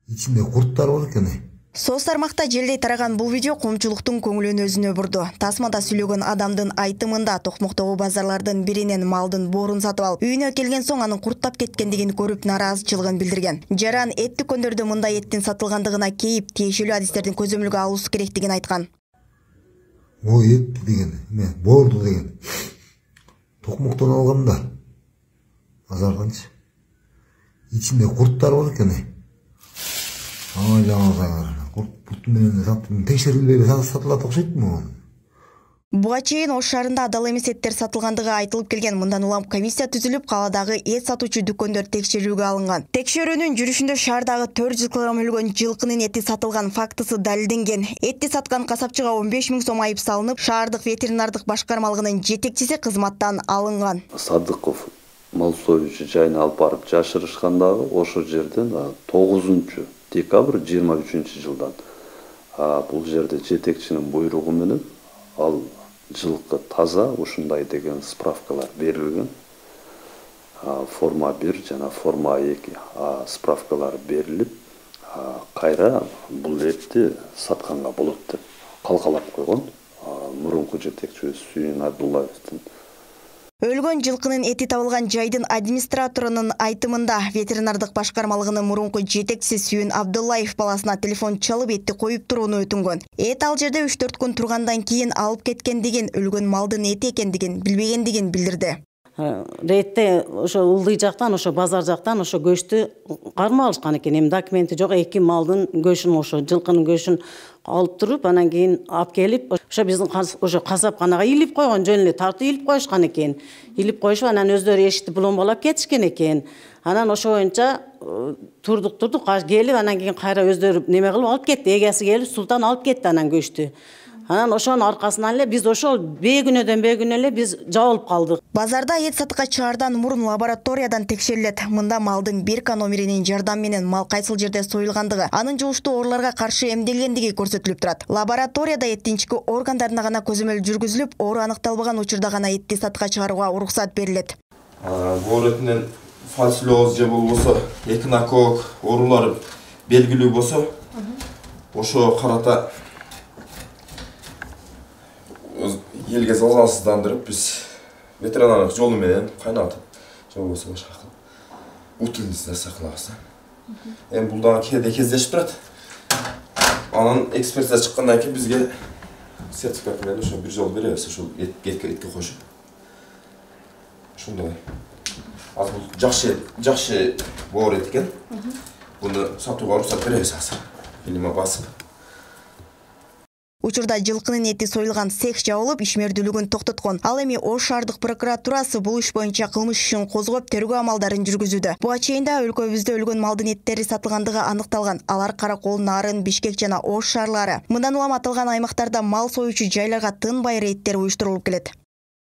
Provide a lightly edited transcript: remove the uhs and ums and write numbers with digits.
İçinde kurtlar var eкен. Соц тармакта желдей тараган бул видео коомчулуктун көңүлүн өзүнө бурду. Тасмада сүйлөгөн адамдын айтымында Токмоктогу базарлардын биринен малдын боорун сатып алып, үйүнө келген соң анын курттап кеткендигин көрүп нараазычылыгын билдирген. Жаран эт дүкөндөрдө мындай эттин сатылгандыгына кейип, тиешелүү адистердин көзөмөлгө алуусу керектигин айткан. О эт деген, боорду деген. Токмоктон алганда базарданчы. İçinde kurtlar var eкен. Aa жаңағы курт менен текшерилбей сатылат окшойтму? Буга чейин Ош шаарында адал эмес эттер сатылгандыгы айтылып келген. Мындан улам комиссия түзүлүп, каладагы эт сатуучу дүкөндөр текшерүүгө алынган. Текшерүүнүн жүрүшүндө шаардагы 400 кг өлгөн жылкынын эти сатылган фактысы далилденген. Этти саткан касапчыга 15 000 сом айып салынып, шаардык ветеринардык башкармалыгынын жетекчиси кызматтан алынган. Садыков мал союучу жайына алып барып жашырышкандагы ошо жерден 9 декабрь 23 жылдан бул жерде жетекчинин буйругу менен ал жылкы таза ушундай деген справкалар берилген. Форма 1 жана форма 2 справкалар берилип, кайра бул этти сатканга болот деп калкалап койгон. Мурунку жетекчи Сүйүн Абдуллаевдин. Өлгөн жылкынын эти табылган жайдын администраторунун айтымында ветеринардык башкармалыгынын мурунку жетекчиси Сүйүн Абдуллаев баласына телефон чалып этти коюп турууну өтүнгөн. Эт ал жерде 3-4 күн тургандан кийин алып кеткендигин, өлгөн малдын эти экендигин билбегендигин билдирди. Ретте ошо Улдый жактан, ошо базар жактан ошо көчтү кармап алышкан экен. Эми документи жок, эки малдын көчүн, ошо жылкынын көчүн алып туруп, анан кийин алып келип, ошо биздин ошо касапканага илип койгон, жөн эле тартып илип коюшкан экен. Илип коюшуп, анан өздөрү эшикти буломболоп кетишкен экен. Анан ошо боюнча турдук, келип, анан кийин кайра өздөрү неме кылып алып кетти. Эгеси келип, Султан алып кетти анан көчтү. Анан ошонун аркасынан эле биз ошол бегүнөдөн эле биз жабылып калдык. Базарда эт сатыкка чыгардан мурун лабораториядан текшерилет. Мында малдын 1К номеринин жардамы менен мал кайсыл жерде союлгандыгы, анын жугуштуу ооруларга каршы эмделгендиги көрсөтүлүп турат. Лабораторияда эттин ички органдарына гана көзөмөл жүргүзүлүп, оору аныкталбаган учурда гана этти сатыкка чыгарууга уруксат берилет. Боор этинен фальцилоз же болбосо экинокок оорулары белгилүү болсо, ошо карата елге залалсыздандырып, биз ветеринарлык жолу менен кайнатып, же болбосо башка утилизация кылабыз. Эми бул дагы кээде кездешип турат. Анан экспертиза чыккандан кийин бизге сертификат менен ошо бир жол беребиз, ошол этке кошуп. Ошондой. Азыр бул жакшы боор эт экен. Буну сатууга уруксат беребиз азыр. Илиме басып. Учурда жылкынын эти союлган цех жабылып, ишмердүүлүгүн токтоткон. Ал эми Ош шаардык прокуратурасы бул иш боюнча кылмыш ишин козгоп, тергөө амалдарын жүргүзүүдө. Буга чейин да өлкөбүздө өлгөн малдын эттери сатылгандыгы анықталган. Алар Каракол, Нарын, Бишкек жана Ош шаарлары. Мындан улам аталган аймактарда мал союучу жайларга тынбай рейдтер уюштурулуп келет.